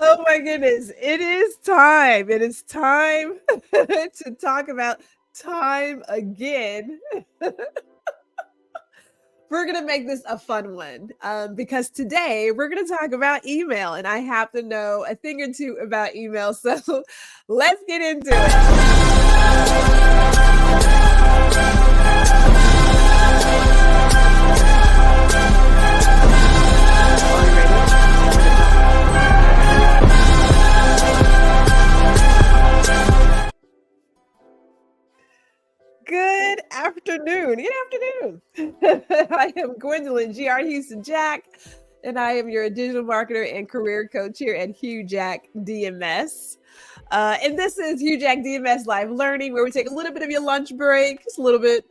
Oh my goodness. It is time. It is time to talk about time again. We're going to make this a fun one because today we're going to talk about email, and I have to know a thing or two about email. So let's get into it. Are you ready? Good afternoon. Good afternoon. I am Gwendolyn G.R. Houston Jack, and I am your digital marketer and career coach here at HouJack DMS. And this is HouJack DMS Live Learning, where we take a little bit of your lunch break, just a little bit.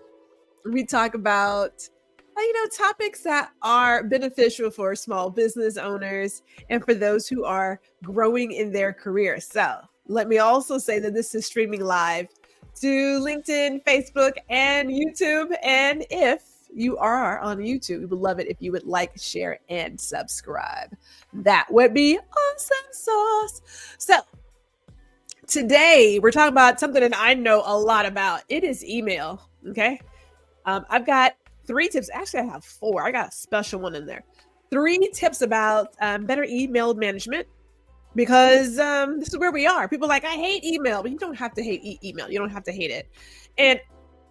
We talk about topics that are beneficial for small business owners and for those who are growing in their career. So let me also say that this is streaming live to LinkedIn, Facebook, and YouTube. And if you are on YouTube, we would love it if you would like, share, and subscribe. That would be awesome sauce. So today we're talking about something that I know a lot about. It is email. Okay. I've got 3 tips. Actually, I have 4. I got a special one in there. 3 tips about better email management, because this is where we are. People are like, I hate email, but you don't have to hate email. You don't have to hate it. And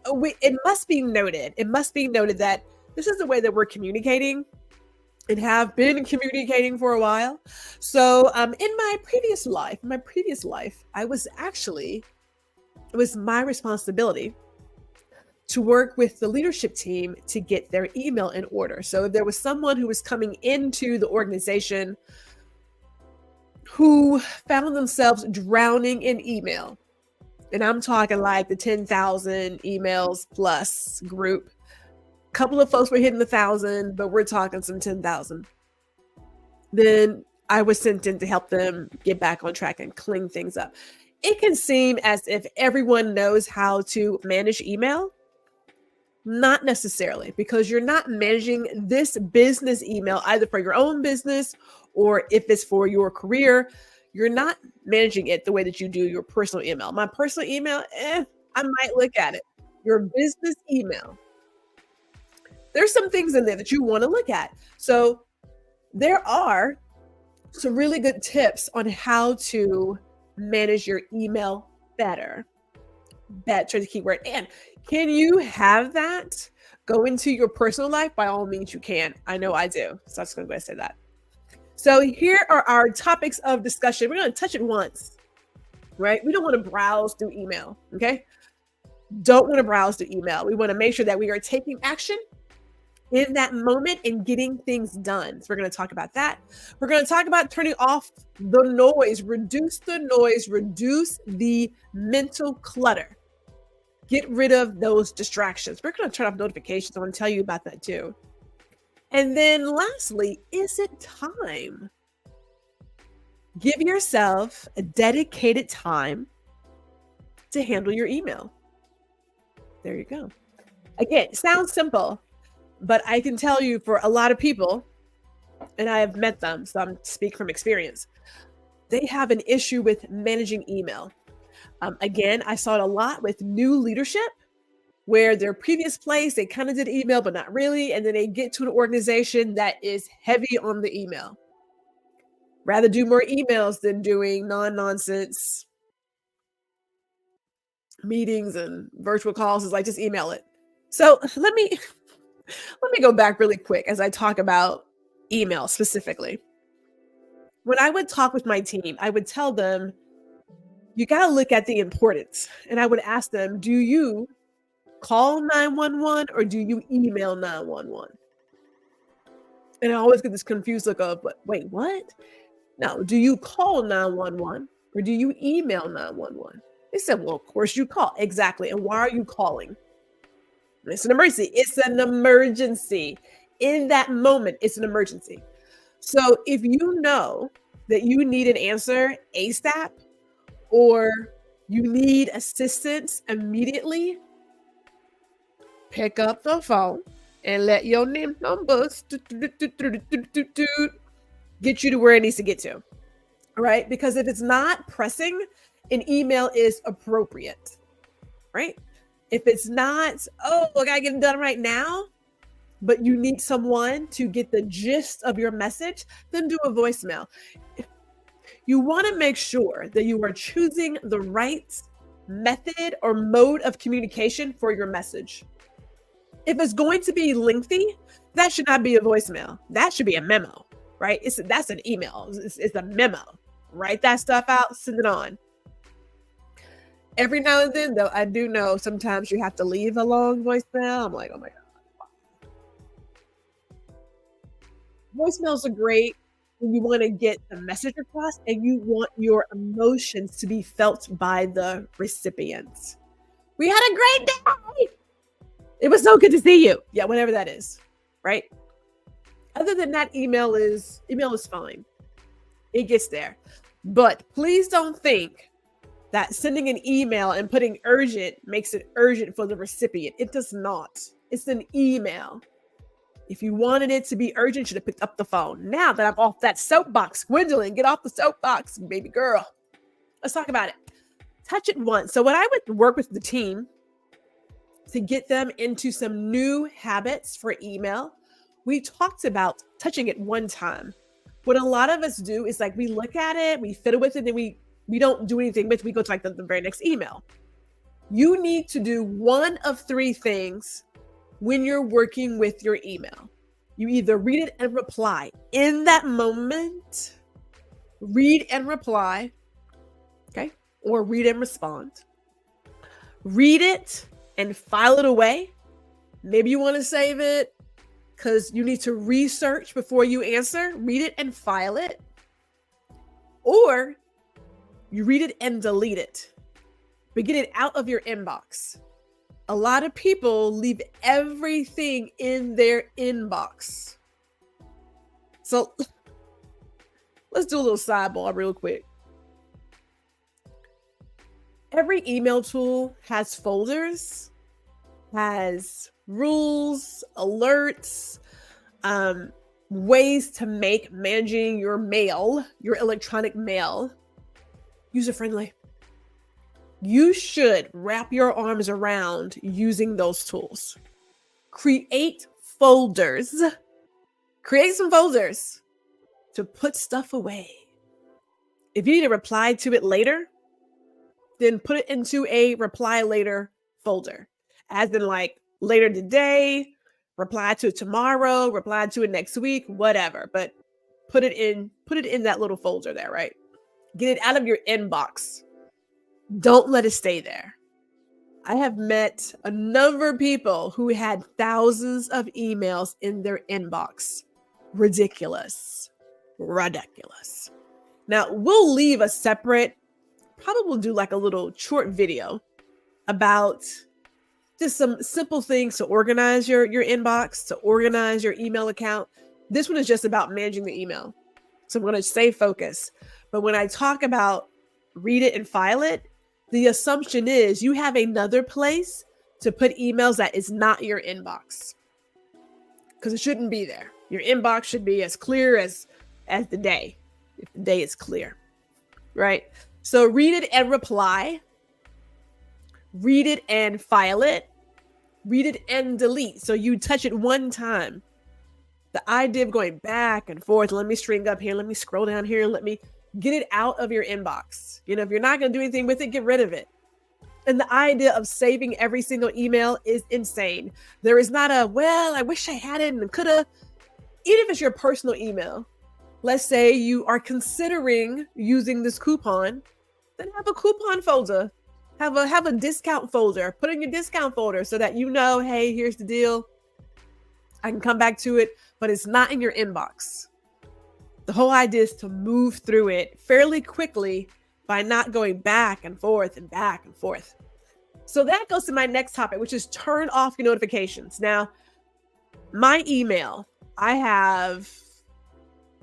it must be noted. It must be noted that this is the way that we're communicating and have been communicating for a while. So in my previous life, it was my responsibility to work with the leadership team to get their email in order. So if there was someone who was coming into the organization who found themselves drowning in email, and I'm talking like the 10,000 emails plus group, a couple of folks were hitting the 1,000, but we're talking some 10,000. Then I was sent in to help them get back on track and clean things up. It can seem as if everyone knows how to manage email. Not necessarily, because you're not managing this business email either for your own business or if it's for your career. You're not managing it the way that you do your personal email. My personal email, I might look at it. Your business email, there's some things in there that you want to look at. So there are some really good tips on how to manage your email better. Better is the keyword. And can you have that go into your personal life? By all means, you can. I know I do. So I'm just going to go ahead and say that. So here are our topics of discussion. We're going to touch it once, right? We don't want to browse through email, okay? Don't want to browse through email. We want to make sure that we are taking action in that moment and getting things done. So we're going to talk about that. We're going to talk about turning off the noise, reduce the mental clutter. Get rid of those distractions. We're going to turn off notifications. I want to tell you about that too. And then lastly, is it time? Give yourself a dedicated time to handle your email. There you go. Again, it sounds simple, but I can tell you for a lot of people, and I have met them, so I'm speak from experience, they have an issue with managing email. Again, I saw it a lot with new leadership, where their previous place, they kind of did email, but not really. And then they get to an organization that is heavy on the email. Rather do more emails than doing non-nonsense meetings and virtual calls. Is like, just email it. So let me go back really quick as I talk about email specifically. When I would talk with my team, I would tell them, you got to look at the importance. And I would ask them, do you call 911 or do you email 911? And I always get this confused look of, but wait, what? No, do you call 911 or do you email 911? They said, well, of course you call. Exactly. And why are you calling? It's an emergency. It's an emergency. In that moment, it's an emergency. So if you know that you need an answer ASAP, or you need assistance immediately, pick up the phone and let your name numbers get you to where it needs to get to. right? Because if it's not pressing, an email is appropriate, right? If it's not, oh, I gotta get it done right now, but you need someone to get the gist of your message, then do a voicemail. You want to make sure that you are choosing the right method or mode of communication for your message. If it's going to be lengthy, that should not be a voicemail. That should be a memo, right? That's an email. It's a memo. Write that stuff out, send it on. Every now and then, though, I do know sometimes you have to leave a long voicemail. I'm like, oh my God. Voicemails are great when you want to get the message across and you want your emotions to be felt by the recipient. We had a great day. It was so good to see you. Yeah, whatever that is, right? Other than that, email is fine. It gets there. But please don't think that sending an email and putting urgent makes it urgent for the recipient. It does not. It's an email. If you wanted it to be urgent, you should have picked up the phone. Now that I'm off that soapbox, Gwendolyn, get off the soapbox, baby girl. Let's talk about it. Touch it once. So when I would work with the team to get them into some new habits for email, we talked about touching it one time. What a lot of us do is like we look at it, we fiddle with it, and we don't do anything with it. We go to like the very next email. You need to do one of three things when you're working with your email. You either read it and reply in that moment, read and reply, okay? Or read and respond. Read it and file it away. Maybe you want to save it because you need to research before you answer. Read it and file it. Or you read it and delete it, but get it out of your inbox. A lot of people leave everything in their inbox. So let's do a little sidebar real quick. Every email tool has folders, has rules, alerts, ways to make managing your mail, your electronic mail, user-friendly. You should wrap your arms around using those tools. Create folders. Create some folders to put stuff away. If you need to reply to it later, then put it into a reply later folder. As in like later today, reply to it tomorrow, reply to it next week, whatever. But put it in that little folder there, right? Get it out of your inbox. Don't let it stay there. I have met a number of people who had thousands of emails in their inbox. Ridiculous. Now, we'll leave a separate, probably we'll do like a little short video about just some simple things to organize your inbox, to organize your email account. This one is just about managing the email. So I'm going to stay focused. But when I talk about read it and file it, the assumption is you have another place to put emails that is not your inbox, because it shouldn't be there. Your inbox should be as clear as the day, if the day is clear, right? So read it and reply, read it and file it, read it and delete. So you touch it one time. The idea of going back and forth, let me string up here, let me scroll down here, let me get it out of your inbox. You know, if you're not going to do anything with it, get rid of it. And the idea of saving every single email is insane. There is not a, well, I wish I had it and could have. Even if it's your personal email, let's say you are considering using this coupon, then have a coupon folder. Have a discount folder. Put in your discount folder so that you know, hey, here's the deal. I can come back to it, but it's not in your inbox. The whole idea is to move through it fairly quickly by not going back and forth and back and forth. So that goes to my next topic, which is turn off your notifications. Now, my email, I have,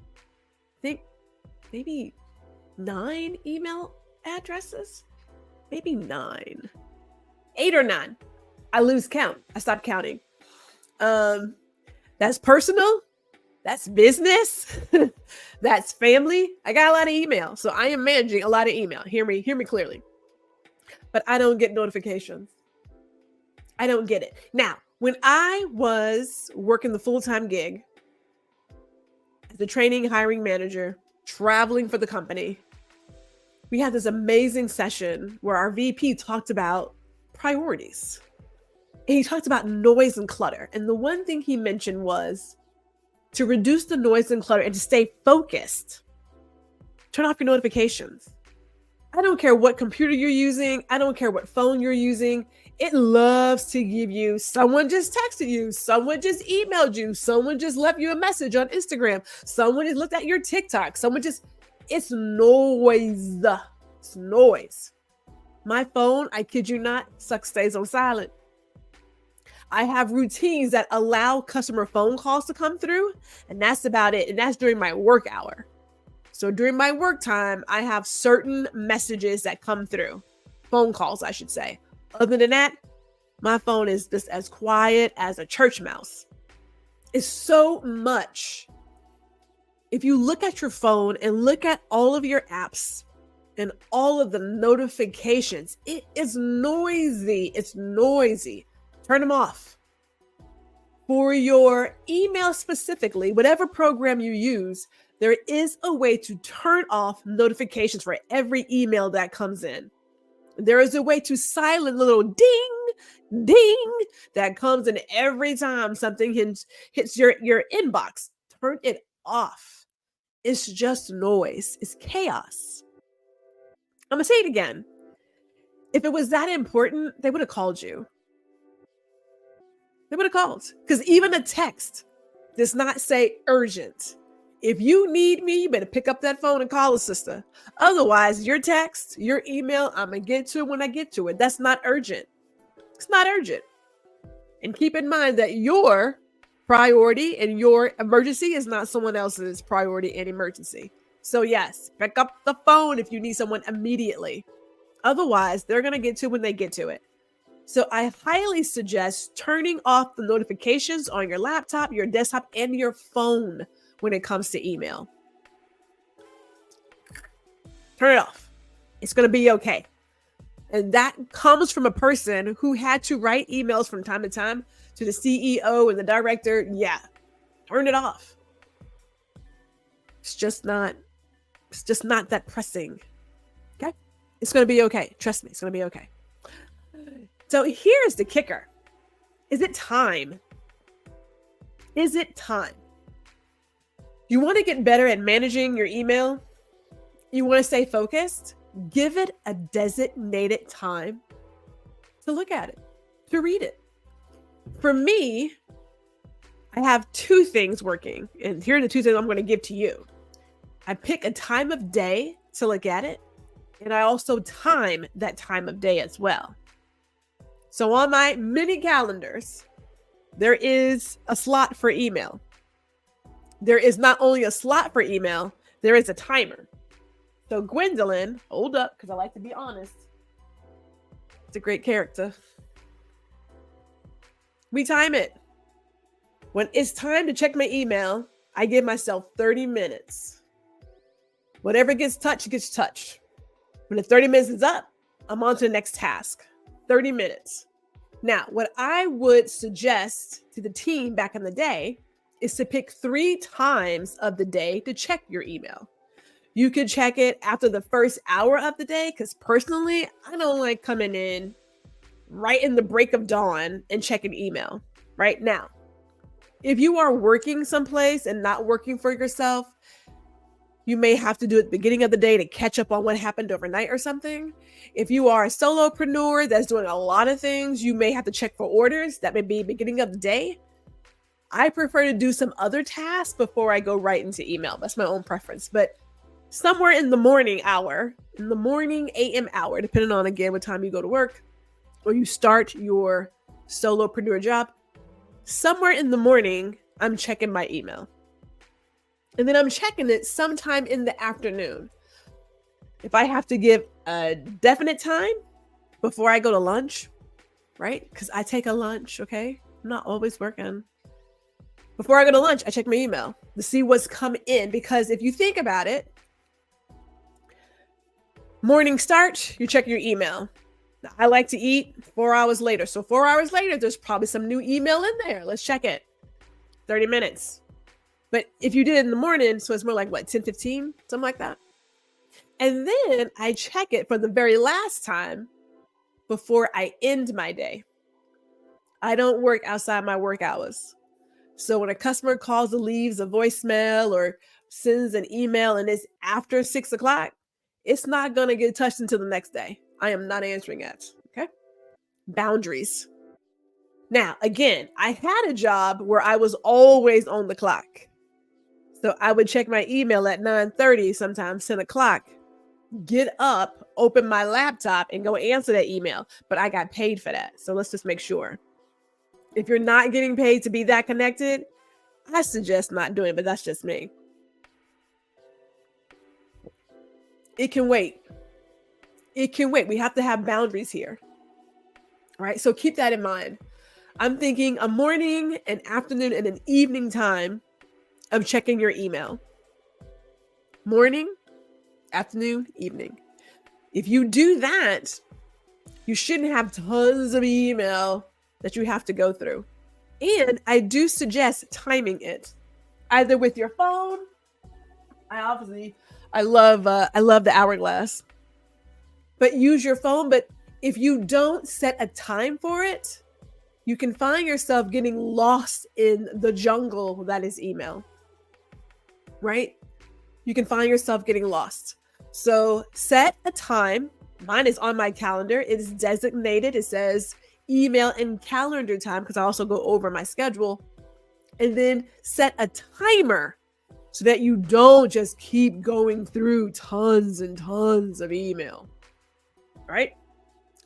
I think, maybe 9 email addresses. Maybe 9. 8 or 9. I lose count. I stopped counting. That's personal. That's business. That's family. I got a lot of email. So I am managing a lot of email. Hear me clearly. But I don't get notifications. I don't get it. Now, when I was working the full-time gig as a training hiring manager, traveling for the company, we had this amazing session where our VP talked about priorities. And he talked about noise and clutter. And the one thing he mentioned was to reduce the noise and clutter and to stay focused. Turn off your notifications. I don't care what computer you're using. I don't care what phone you're using. It loves to give you, someone just texted you, someone just emailed you, someone just left you a message on Instagram, someone just looked at your TikTok, it's noise. It's noise. My phone, I kid you not, stays on silent. I have routines that allow customer phone calls to come through, and that's about it. And that's during my work hour. So during my work time, I have certain messages that come through. Phone calls, I should say. Other than that, my phone is just as quiet as a church mouse. It's so much. If you look at your phone and look at all of your apps and all of the notifications, it is noisy. It's noisy. Turn them off. For your email specifically, whatever program you use, there is a way to turn off notifications for every email that comes in. There is a way to silence the little ding, ding that comes in every time something hits your inbox. Turn it off. It's just noise. It's chaos. I'm going to say it again. If it was that important, they would have called you. They would have called, because even a text does not say urgent. If you need me, you better pick up that phone and call a sister. Otherwise, your text, your email, I'm going to get to it when I get to it. That's not urgent. It's not urgent. And keep in mind that your priority and your emergency is not someone else's priority and emergency. So yes, pick up the phone if you need someone immediately. Otherwise, they're going to get to it when they get to it. So I highly suggest turning off the notifications on your laptop, your desktop, and your phone when it comes to email. Turn it off. It's going to be okay. And that comes from a person who had to write emails from time to time to the CEO and the director. Yeah, turn it off. It's just not that pressing. Okay? It's going to be okay. Trust me, it's going to be okay. So here's the kicker. Is it time? Is it time? You want to get better at managing your email? You want to stay focused? Give it a designated time to look at it, to read it. For me, I have two things working, and here are the two things I'm going to give to you. I pick a time of day to look at it, and I also time that time of day as well. So on my mini calendars, there is a slot for email. There is not only a slot for email, there is a timer. So Gwendolyn, hold up, because I like to be honest. It's a great character. We time it. When it's time to check my email, I give myself 30 minutes. Whatever gets touched, gets touched. When the 30 minutes is up, I'm on to the next task. 30 minutes. Now, what I would suggest to the team back in the day is to pick 3 times of the day to check your email. You could check it after the first hour of the day, because personally, I don't like coming in right in the break of dawn and checking email right now. If you are working someplace and not working for yourself, you may have to do it at the beginning of the day to catch up on what happened overnight or something. If you are a solopreneur that's doing a lot of things, you may have to check for orders. That may be beginning of the day. I prefer to do some other tasks before I go right into email. That's my own preference. But somewhere in the morning hour, in the morning AM hour, depending on, again, what time you go to work or you start your solopreneur job, somewhere in the morning, I'm checking my email. And then I'm checking it sometime in the afternoon. If I have to give a definite time before I go to lunch, right? Because I take a lunch, okay? I'm not always working. Before I go to lunch, I check my email. to see what's come in. Because if you think about it, morning start, you check your email. I like to eat 4 hours later. So 4 hours later, there's probably some new email in there. Let's check it. 30 minutes. But if you did it in the morning, so it's more like what, 10, 15, something like that. And then I check it for the very last time before I end my day. I don't work outside my work hours. So when a customer calls or leaves a voicemail or sends an email and it's after 6 o'clock, it's not going to get touched until the next day. I am not answering it. Okay. Boundaries. Now, again, I had a job where I was always on the clock. So I would check my email at 9:30, sometimes 10 o'clock, get up, open my laptop and go answer that email. But I got paid for that. So let's just make sure. If you're not getting paid to be that connected, I suggest not doing it, but that's just me. It can wait. It can wait. We have to have boundaries here. All right. So keep that in mind. I'm thinking a morning, an afternoon, and an evening time of checking your email. Morning, afternoon, evening. If you do that, you shouldn't have tons of email that you have to go through. And I do suggest timing it, either with your phone. I love the hourglass, but use your phone. But if you don't set a time for it, you can find yourself getting lost in the jungle that is email, right? You can find yourself getting lost. So set a time. Mine is on my calendar. It is designated. It says email and calendar time because I also go over my schedule. And then set a timer so that you don't just keep going through tons and tons of email, right?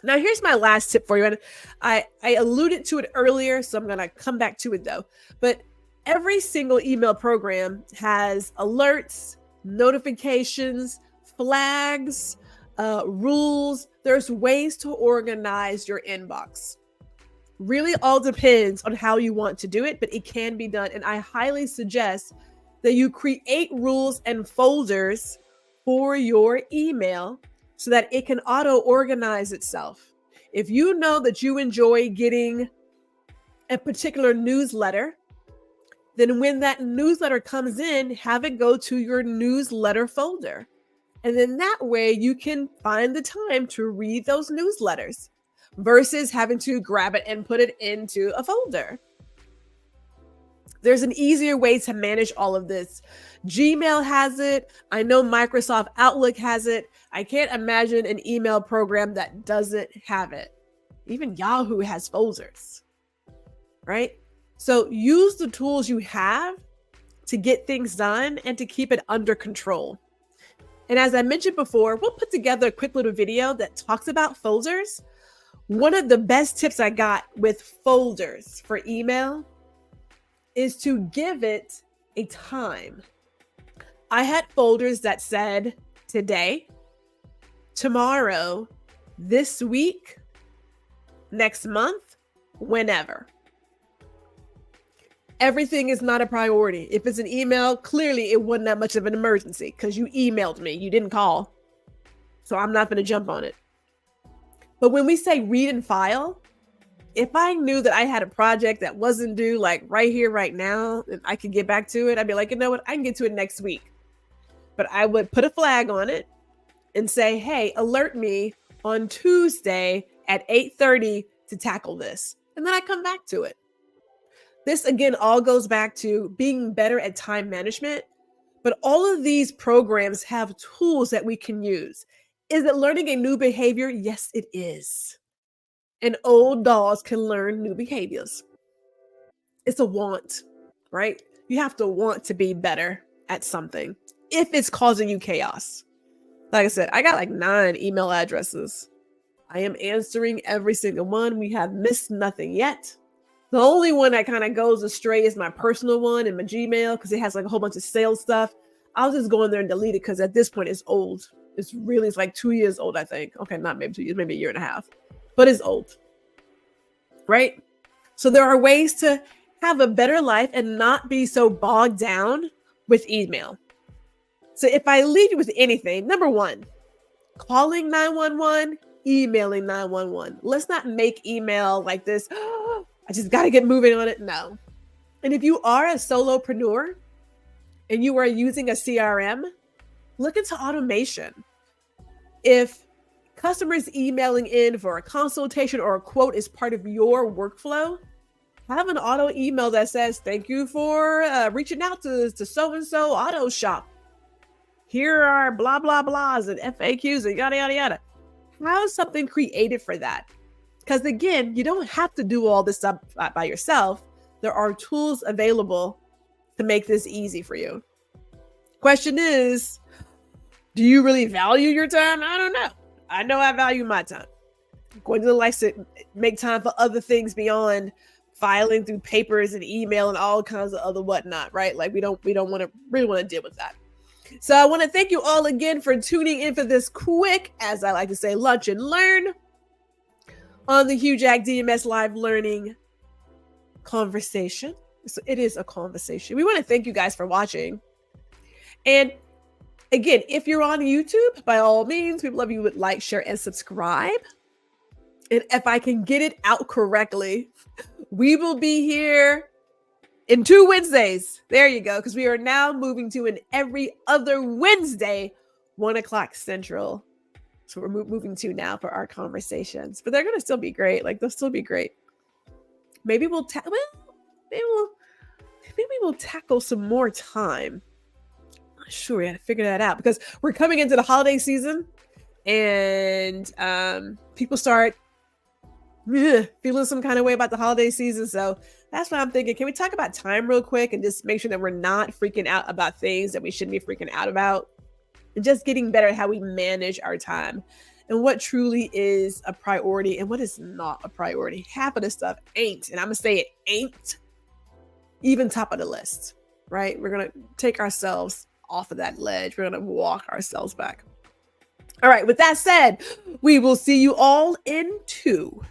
Now, here's my last tip for you. And I alluded to it earlier, so I'm going to come back to it though. But every single email program has alerts, notifications, flags, rules. There's ways to organize your inbox. Really all depends on how you want to do it, but it can be done. And I highly suggest that you create rules and folders for your email so that it can auto-organize itself. If you know that you enjoy getting a particular newsletter, then when that newsletter comes in, have it go to your newsletter folder. And then that way you can find the time to read those newsletters versus having to grab it and put it into a folder. There's an easier way to manage all of this. Gmail has it. I know Microsoft Outlook has it. I can't imagine an email program that doesn't have it. Even Yahoo has folders, right? So use the tools you have to get things done and to keep it under control. And as I mentioned before, we'll put together a quick little video that talks about folders. One of the best tips I got with folders for email is to give it a time. I had folders that said today, tomorrow, this week, next month, whenever. Everything is not a priority. If it's an email, clearly it wasn't that much of an emergency because you emailed me, you didn't call. So I'm not going to jump on it. But when we say read and file, if I knew that I had a project that wasn't due like right here, right now, and I could get back to it, I'd be like, you know what? I can get to it next week. But I would put a flag on it and say, hey, alert me on Tuesday at 8:30 to tackle this. And then I come back to it. This, again, all goes back to being better at time management. But all of these programs have tools that we can use. Is it learning a new behavior? Yes, it is. And old dogs can learn new behaviors. It's a want, right? You have to want to be better at something if it's causing you chaos. Like I said, I got like 9 email addresses. I am answering every single one. We have missed nothing yet. The only one that kind of goes astray is my personal one in my Gmail because it has like a whole bunch of sales stuff. I'll just go in there and delete it because at this point it's old. It's like 2 years old, I think. Okay, not maybe 2 years, maybe a year and a half. But it's old, right? So there are ways to have a better life and not be so bogged down with email. So if I leave you with anything, number one, calling 911, emailing 911. Let's not make email like this. Oh, I just got to get moving on it. No. And if you are a solopreneur and you are using a CRM, look into automation. If customers emailing in for a consultation or a quote is part of your workflow, have an auto email that says, thank you for reaching out to so-and-so auto shop. Here are blah, blah, blahs and FAQs and yada, yada, yada. Have something created for that. Because again, you don't have to do all this stuff by yourself. There are tools available to make this easy for you. Question is, do you really value your time? I don't know. I know I value my time. Gwendolyn likes to make time for other things beyond filing through papers and email and all kinds of other whatnot, right? Like we don't want to really want to deal with that. So I want to thank you all again for tuning in for this quick, as I like to say, lunch and learn on the HouJack DMS Live Learning conversation. So it is a conversation. We want to thank you guys for watching. And again, if you're on YouTube, by all means, we'd love you would like, share, and subscribe. And if I can get it out correctly, we will be here in 2 Wednesdays. There you go. Because we are now moving to an every other Wednesday, 1 o'clock Central. So we're moving to now for our conversations. But they're going to still be great. Like, they'll still be great. Maybe we'll tackle some more time. Not sure. We got to figure that out. Because we're coming into the holiday season. And people start feeling some kind of way about the holiday season. So that's what I'm thinking. Can we talk about time real quick and just make sure that we're not freaking out about things that we shouldn't be freaking out about, and just getting better at how we manage our time and what truly is a priority and what is not a priority. Half of the stuff ain't, and I'm gonna say it ain't even top of the list, right? We're gonna take ourselves off of that ledge. We're gonna walk ourselves back. All right, with that said, we will see you all in 2.